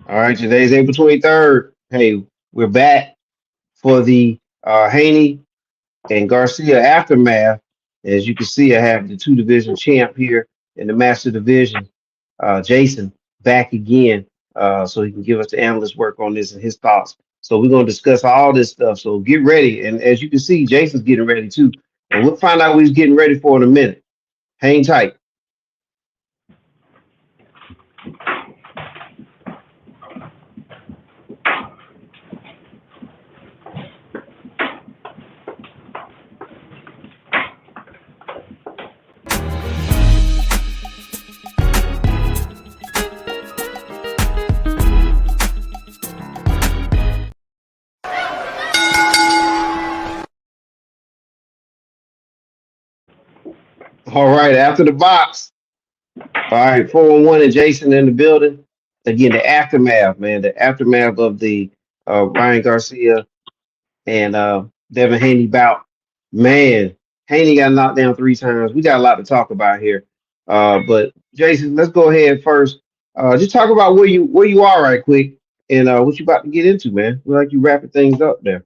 All right, today's April 23rd. Hey, we're back for the Haney and Garcia aftermath. As you can see, I have the two division champ here in the master division, Jason, back again, so he can give us the analyst work on this and his thoughts. So we're going to discuss all this stuff. So get ready. And as you can see, Jason's getting ready too. And we'll find out what he's getting ready for in a minute. Hang tight. All right, after the box. All right, 411 and Jason in the building. Again, the aftermath, man, the aftermath of the Ryan Garcia and Devin Haney bout. Man, Haney got knocked down three times. We got a lot to talk about here. But Jason, let's go ahead first. Just talk about where you are right quick and what you about to get into, man. We like you wrapping things up there.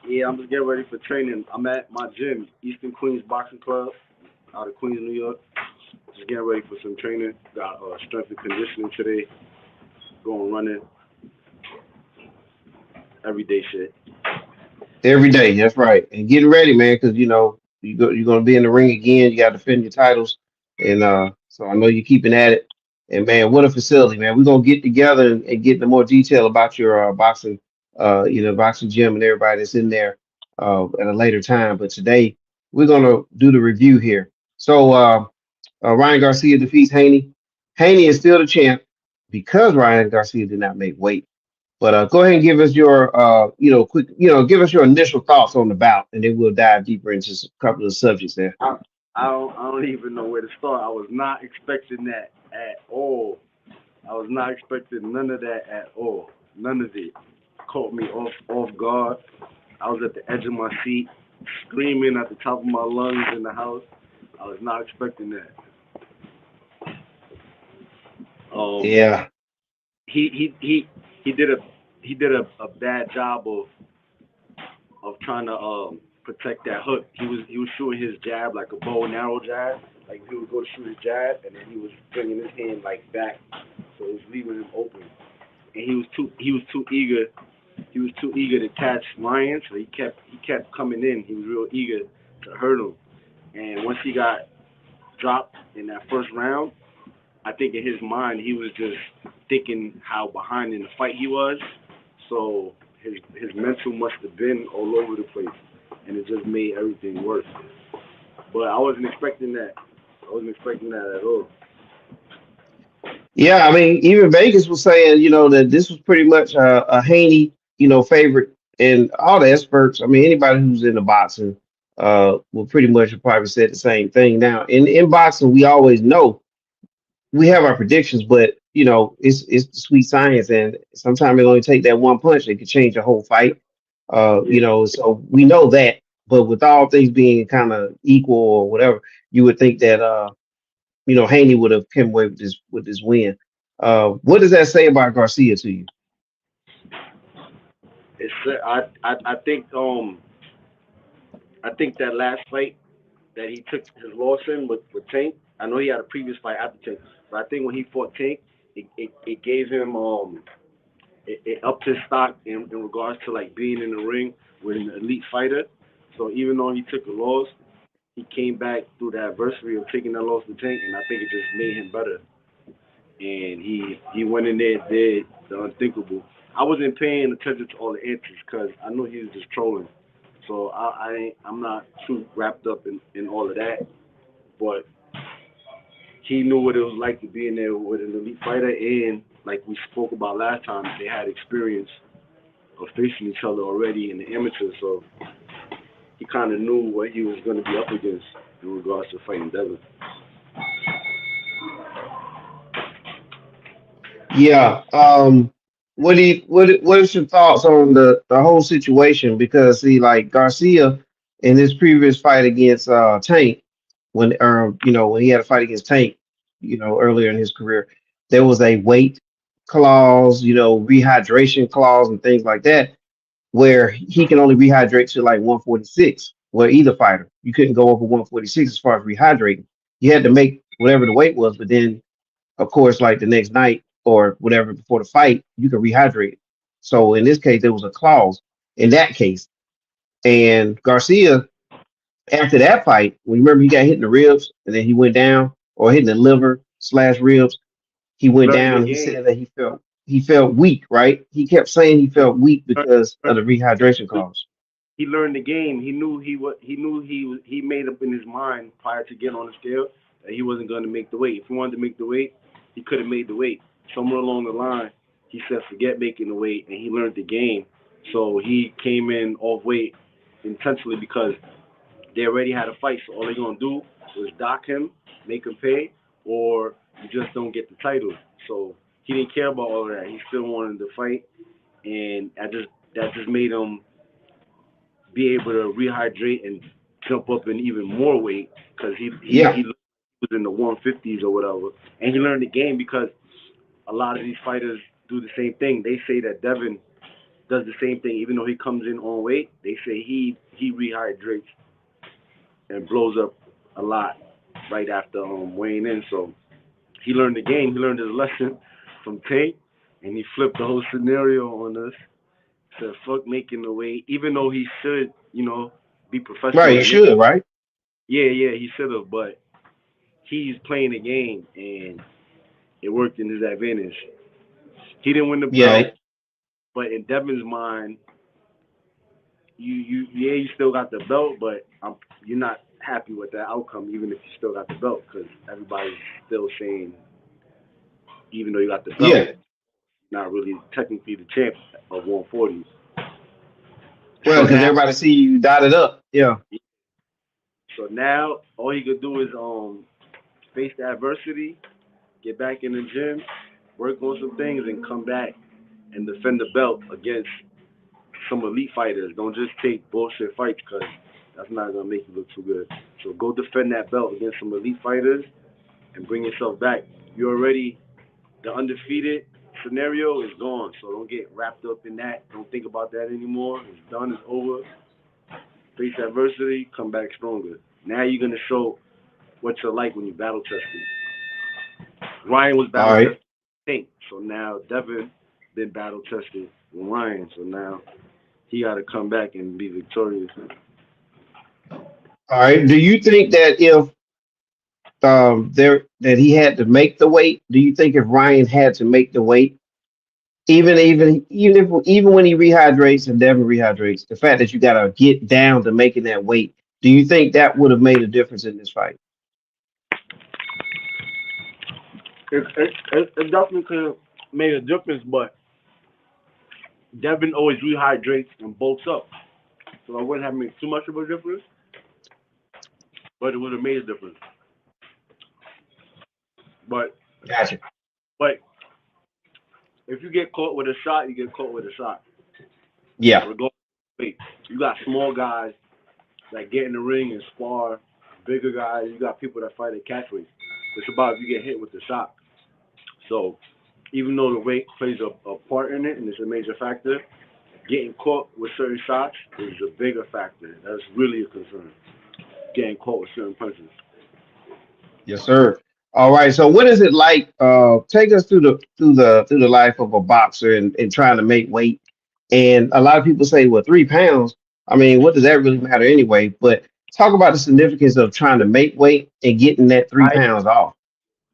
Yeah, I'm just getting ready for training. I'm at my gym, Eastern Queens Boxing Club, out of Queens, New York. Just getting ready for some training. Got strength and conditioning today. Going running, everyday shit. Every day, that's right. And getting ready, man, because you're gonna be in the ring again. You got to defend your titles, and so I know you're keeping at it. And man, what a facility, man. We're gonna get together and get into more detail about your boxing, boxing gym and everybody that's in there at a later time. But today we're gonna do the review here. So Ryan Garcia defeats Haney. Haney is still the champ because Ryan Garcia did not make weight. But go ahead and give us your, quick, give us your initial thoughts on the bout, and then we'll dive deeper into a couple of subjects there. I, I don't even know where to start. I was not expecting that at all. I was not expecting none of that at all. None of it caught me off guard. I was at the edge of my seat, screaming at the top of my lungs in the house. I was not expecting that. Um, Yeah, he did a bad job of trying to protect that hook. He was shooting his jab like a bow and arrow jab. Like he would go to shoot his jab, and then he was bringing his hand like back, so it was leaving him open. And he was too eager. He was too eager to catch Ryan, so he kept coming in. He was real eager to hurt him. And once he got dropped in that first round, I think in his mind he was just thinking how behind in the fight he was. So his mental must have been all over the place, and it just made everything worse. But I wasn't expecting that. I wasn't expecting that at all. yeah. I mean, even Vegas was saying, that this was pretty much a Haney, favorite, and all the experts. I mean, anybody who's in the boxing, will pretty much probably said the same thing. Now, in boxing, we always know we have our predictions, but it's the sweet science, and sometimes it only take that one punch that could change the whole fight. Yeah, So we know that, but with all things being kind of equal or whatever, you would think that Haney would have come away with this win. What does that say about Garcia to you? it's I think that last fight that he took his loss in with Tank. I know he had a previous fight after Tank, but I think when he fought Tank, it gave him it upped his stock in regards to like being in the ring with an elite fighter. So even though he took a loss, he came back through the adversity of taking that loss to Tank, and I think it just made him better. And he went in there and did the unthinkable. I wasn't paying attention to all the answers because I knew he was just trolling. So I'm not too wrapped up in all of that. But he knew what it was like to be in there with an elite fighter, and like we spoke about last time, they had experience of facing each other already in the amateurs. So he kind of knew what he was going to be up against in regards to fighting Devin. Yeah. What is your thoughts on the whole situation? Because see, like Garcia in his previous fight against Tank, when he had a fight against Tank, earlier in his career, there was a weight. clause, rehydration clause and things like that, where he can only rehydrate to like 146. Well, either fighter, you couldn't go over 146 as far as rehydrating. You had to make whatever the weight was, but then, of course, like the next night or whatever before the fight, you could rehydrate. So in this case, there was a clause in that case. And Garcia, after that fight, when you remember he got hit in the ribs and then he went down, or hit in the liver slash ribs, he He went learned the down and he game. said that he felt weak, right? He kept saying he felt weak because of the rehydration clause. He learned the game. He knew he made up in his mind prior to getting on the scale that he wasn't going to make the weight. If he wanted to make the weight, he could have made the weight. Somewhere along the line, he said forget making the weight, and he learned the game. So he came in off weight intentionally because they already had a fight. So all they're gonna do was dock him, make him pay, or you just don't get the title. So he didn't care about all of that. He still wanted to fight, and that just made him be able to rehydrate and jump up in even more weight because Yeah, he was in the 150s or whatever, and he learned the game because a lot of these fighters do the same thing. They say that Devin does the same thing, even though he comes in on weight. They say he rehydrates and blows up a lot right after weighing in. So he learned the game. He learned his lesson from Tank, and he flipped the whole scenario on us. Said fuck making the weight, even though he should, be right. professional You and make. should, right? Yeah, he should have, but he's playing the game, and it worked in his advantage. He didn't win the Yeah, belt, but in Devin's mind, you still got the belt, but you're not happy with that outcome, even if you still got the belt, because everybody's still saying, even though you got the belt, yeah. not really technically the champ of 140. Well, So because now, everybody see you dotted up. Yeah. all he could do is face the adversity, get back in the gym, work on some things, and come back and defend the belt against some elite fighters. Don't just take bullshit fights because that's not gonna make you look too good. So go defend that belt against some elite fighters and bring yourself back. You already the undefeated scenario is gone, so don't get wrapped up in that. Don't think about that anymore. It's done. It's over. Face adversity, come back stronger. Now you're gonna show what you're like when you battle tested. Ryan was All battle right. tested, I think. So now Devin been battle tested with Ryan. So now he got to come back and be victorious. All right. Do you think that if there that he had to make the weight, do you think if Ryan had to make the weight, even when he rehydrates and Devin rehydrates, the fact that you gotta get down to making that weight, do you think that would have made a difference in this fight? It definitely could have made a difference, but Devin always rehydrates and bulks up. So I wouldn't have made too much of a difference, but it would have made a difference. But Gotcha. but if you get caught with a shot, you get caught with a shot. Yeah. Regardless of weight. You got small guys that get in the ring and spar, bigger guys. You got people that fight at catch weight. It's about if you get hit with the shot. So even though the weight plays a part in it and it's a major factor, getting caught with certain shots is a bigger factor. That's really a concern. Getting caught with certain punches. Yes, sir. All right. So what is it like? Take us through the life of a boxer and trying to make weight. And a lot of people say, well, 3 pounds. I mean, what does that really matter anyway? But talk about the significance of trying to make weight and getting that three Diet, pounds off.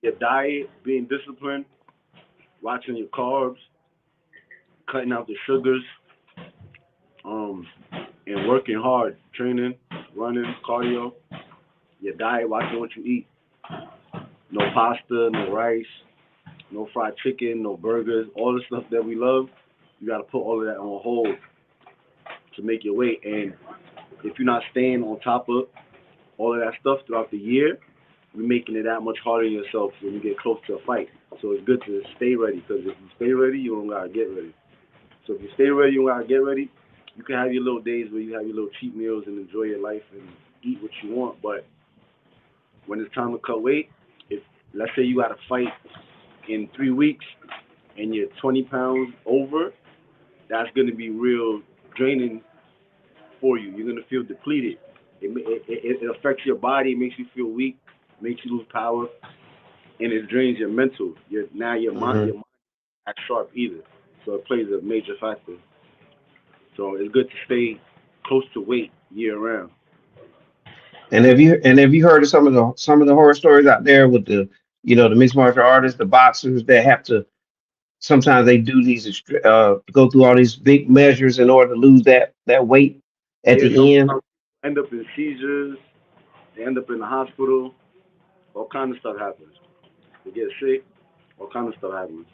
your diet, being disciplined, watching your carbs, cutting out the sugars, um, and working hard, training, running, cardio. Your diet, watching what you eat. No pasta, no rice, no fried chicken, no burgers, all the stuff that we love. You got to put all of that on hold to make your weight. And if you're not staying on top of all of that stuff throughout the year, you're making it that much harder on yourself when you get close to a fight. So it's good to stay ready because if you stay ready, you don't gotta get ready. So if you stay ready, you don't gotta get ready. You can have your little days where you have your little cheat meals and enjoy your life and eat what you want. But when it's time to cut weight, if let's say you got to fight in 3 weeks and you're 20 pounds over, that's going to be real draining for you. You're going to feel depleted. It affects your body. It makes you feel weak. Makes you lose power, and it drains your mental. Now Hmm. your mind not sharp either. So it plays a major factor. So it's good to stay close to weight year round. And have you heard of some of the horror stories out there with the mixed martial artists, the boxers that have to sometimes they do go through all these big measures in order to lose that weight at Yeah, the end. sometimes end up in seizures. They end up in the hospital. All kind of stuff happens. They get sick. All kind of stuff happens.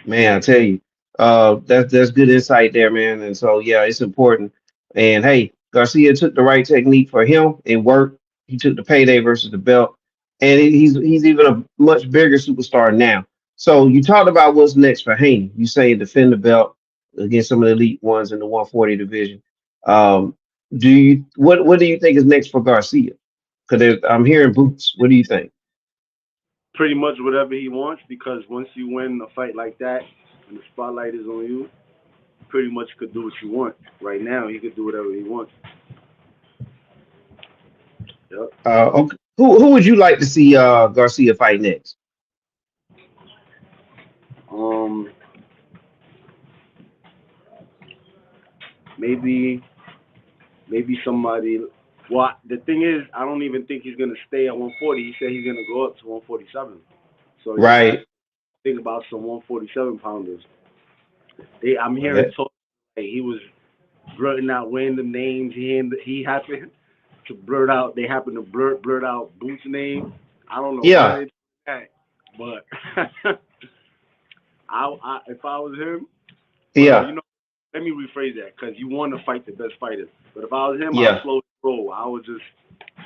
Man, I tell you, that's good insight there, man. And so yeah, it's important. And hey, Garcia took the right technique for him. It worked. He took the payday versus the belt, and he's even a much bigger superstar now. So you talked about what's next for Haney. You say defend the belt against some of the elite ones in the 140 division. What do you think is next for Garcia? Because I'm hearing boots. What do you think? Pretty much whatever he wants because once you win a fight like that and the spotlight is on you, pretty much could do what you want. Right now, he could do whatever he wants. Yep. Okay. Who would you like to see Garcia fight next? Um, maybe somebody. Well, the thing is, I don't even think he's gonna stay at 140. He said he's gonna go up to 147. So you got to Right. think about some 147 pounders. I'm Well, hearing talk. Hey, he was blurting out random names. He happened to blurt out. They happened to blurt out Boots' name. I don't know why yeah, they did that, but if I was him, well, yeah, let me rephrase that because you want to fight the best fighters. But if I was him, I'll yeah, slow the roll. I would just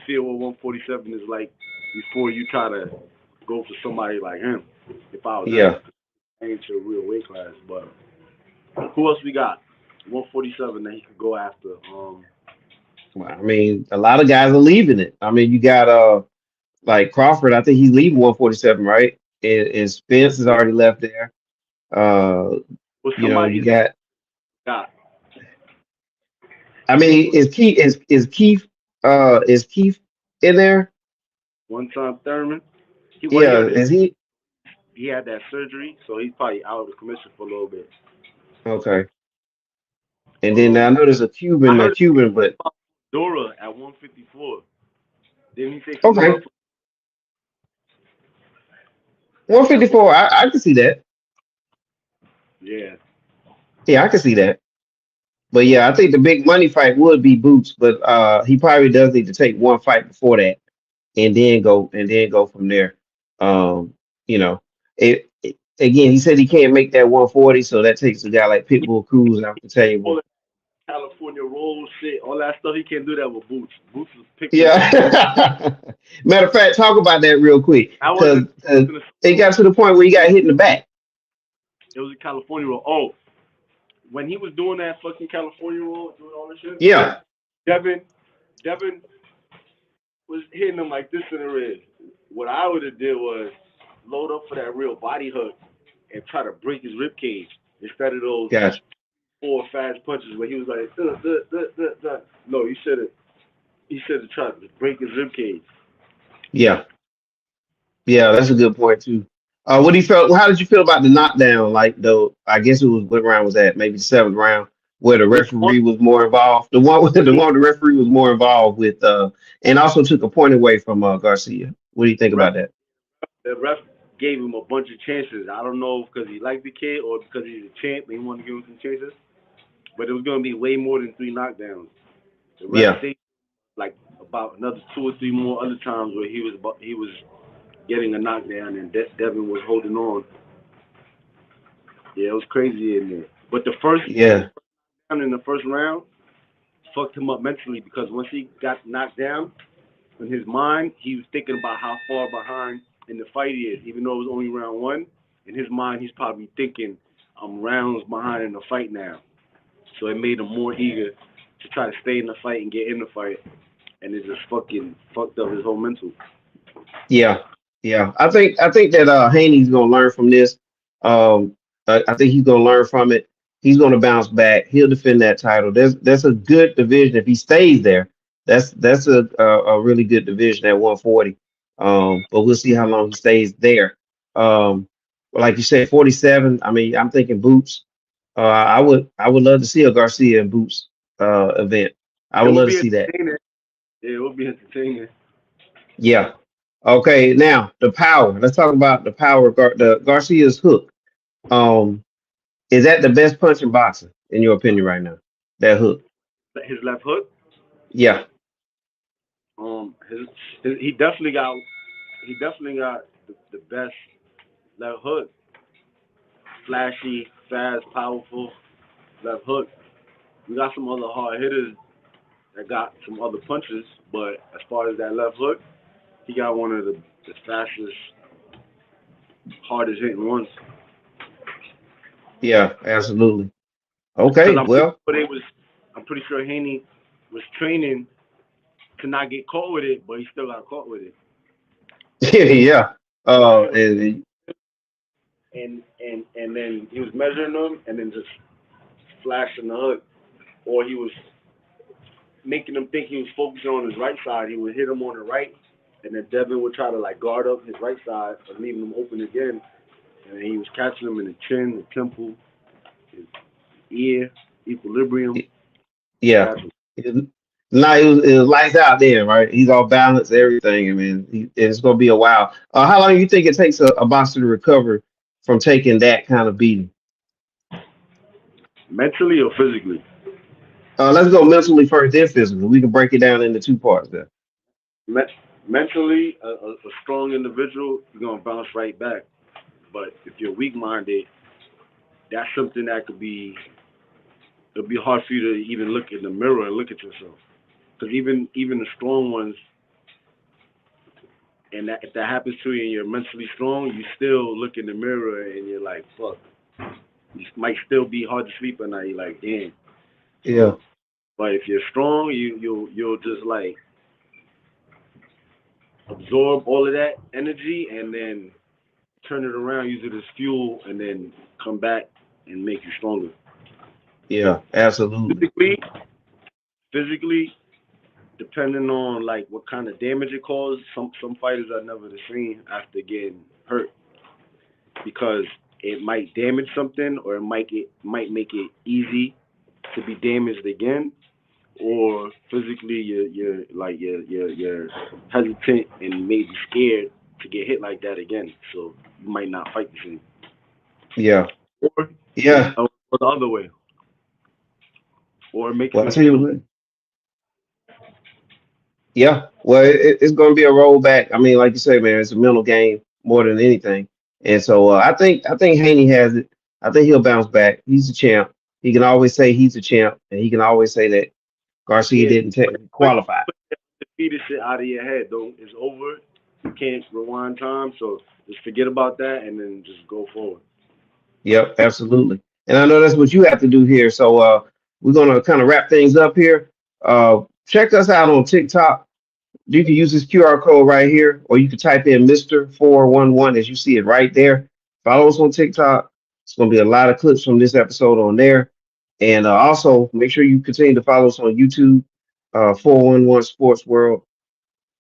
feel what 147 is like before you try to go for somebody like him. If I was him, yeah. I ain't your real weight class. But who else we got? 147 that he could go after. Well, I mean, a lot of guys are leaving it. I mean, you got like Crawford. I think he's leaving 147, right? And Spence has Yeah, already left there. Uh, with you somebody got. got I mean, is Keith in there? one time Thurman. He Yeah, had is he? that surgery, so he's probably out of the commission for a little bit. Okay. And then I Um, know there's a I Cuban, heard but about Dora at 154. Didn't he say something okay, about? At one, 154. I can see that. yeah, Yeah, I can see that. But yeah, I think the big money fight would be Boots, but he probably does need to take one fight before that and then go from there. Um, you know, again, he said he can't make that 140, so that takes a guy like Pitbull Cruz off the all table. that California roll shit, all that stuff. He can't do that with Boots. Boots is pick me up. Yeah. Matter of fact, talk about that real quick I because wasn't in the it roll. got to the point where he got hit in the back. It was a California roll. Oh, when he was doing that fucking California roll, doing all this shit, Yeah, Devin, Devin was hitting him like this in the ribs. What I would have did was load up for that real body hook and try to break his rib cage instead of those gotcha. four fast punches where he was like, no, he should have tried to break his rib cage. Yeah, yeah, that's a good point too. What do you felt? How did you feel about the knockdown? Like though, I guess it was what round was that? Maybe the seventh round, where the Which one? referee was more involved. The referee was more involved with, and also took a point away from Garcia. What do you The think ref, about that? the ref gave him a bunch of chances. I don't know because he liked the kid or because he's a champ and he wanted to give him some chances. But it was going to be way more than three knockdowns. The ref Yeah, stayed like about another two or three more other times where he was getting a knockdown and Devin was holding on. Yeah, it was crazy in there. But the yeah, round in the first round fucked him up mentally because once he got knocked down, in his mind, he was thinking about how far behind in the fight he is, even though it was only round one. In his mind, he's probably thinking, I'm rounds behind in the fight now. So it made him more eager to try to stay in the fight and get in the fight. And it just fucking fucked up his whole mental. yeah. Yeah, I think that Haney's gonna learn from this. I think he's gonna learn from it. He's gonna bounce back. He'll defend that title. That's a good division if he stays there. That's a really good division at 140. But we'll see how long he stays there. Like you said, 47. I mean, I'm thinking boots. I would love to see a Garcia and boots event. I It would would love to be see that. entertaining. Yeah, it would be entertaining. Yeah. Okay. Now the power. Let's talk about the power. The Garcia's hook. Um, is that the best punch in boxing in your opinion right now? That hook. His left hook, Yeah. his, he definitely got the best left hook. Flashy, fast, powerful left hook. We got some other hard hitters that got some other punches, but as far as that left hook, he got one of the fastest, hardest hitting ones. Yeah. Absolutely. Because Okay. Well. I'm pretty sure Haney was training to not get caught with it, but he still got caught with it. Yeah. He was, And and then he was measuring them, and then just flashing the hook, or he was making him think he was focusing on his right side. He would hit him on the right, and then Devin would try to like guard up his right side, but leaving him open again. And he was catching him in the chin, the temple, his ear, equilibrium. yeah. Catch him. It- Now it was lights out there, right? He's all balanced, everything. I mean, it's gonna be a while. How long do you think it takes a boxer to recover from taking that kind of beating? Mentally or physically. Let's go mentally first, then physically. We can break it down into two parts there. Me- Mentally, a strong individual, you're gonna bounce right back. But if you're weak-minded, that's something that could be. It'll be hard for you to even look in the mirror and look at yourself. Because even the strong ones, and that if that happens to you and you're mentally strong, you still look in the mirror and you're like, fuck. You might still be hard to sleep at night. You're like, damn. Yeah, So, but if you're strong, you'll just like absorb all of that energy and then turn it around, use it as fuel, and then come back and make you stronger. yeah, absolutely. Physically, physically, depending on like what kind of damage it caused, some fighters are never the same after getting hurt because it might damage something or it might make it easy to be damaged again, or physically you're hesitant and maybe scared to get hit like that again, so you might not fight the same. Yeah, Or yeah. or the other way, or it makes Well, I them tell you feel. what. Yeah, well, it's going to be a rollback. I mean, like you say, man, it's a mental game more than anything. And so I think Haney has it. I think he'll bounce back. He's a champ. He can always say he's a champ, and he can always say that Garcia Yeah, didn't qualify. put that defeated shit out of your head. Don't It's over. You can't rewind time, so just forget about that and then just go forward. Yep, absolutely. And I know that's what you have to do here. So we're gonna kind of wrap things up here. Check us out on TikTok. You can use this QR code right here, or you can type in Mr. 411 as you see it right there. Follow us on TikTok. It's going to be a lot of clips from this episode on there. And also make sure you continue to follow us on YouTube, 411 Sports World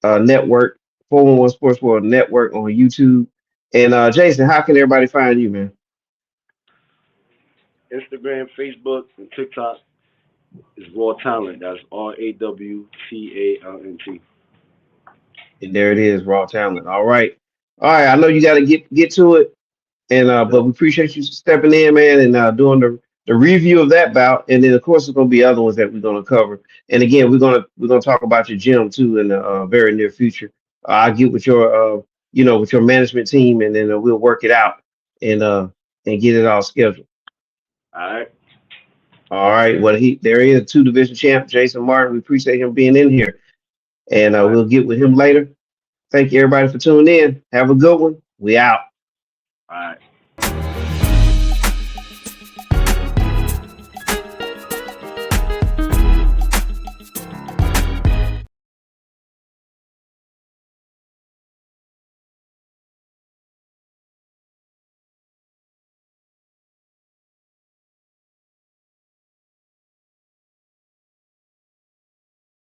Network, 411 Sports World Network on YouTube. And Jason, how can everybody find you, man? Instagram, Facebook, and TikTok is Raw Talent. That's RAWTALNT. And there it is, Raw Talent. All right. All right. I know you got to get to it. And but Yep. we appreciate you stepping in, man, and doing the review of that bout. And then of course there's gonna be other ones that we're gonna cover. And again, we're gonna talk about your gym too in the very near future. I'll get with your with your management team, and then we'll work it out and uh and get it all scheduled. All right. All right. Well, there he is, two division champ, Jason Martin. We appreciate him being in here, and All right. we'll get with him later. Thank you everybody for tuning in. Have a good one. We out. All right.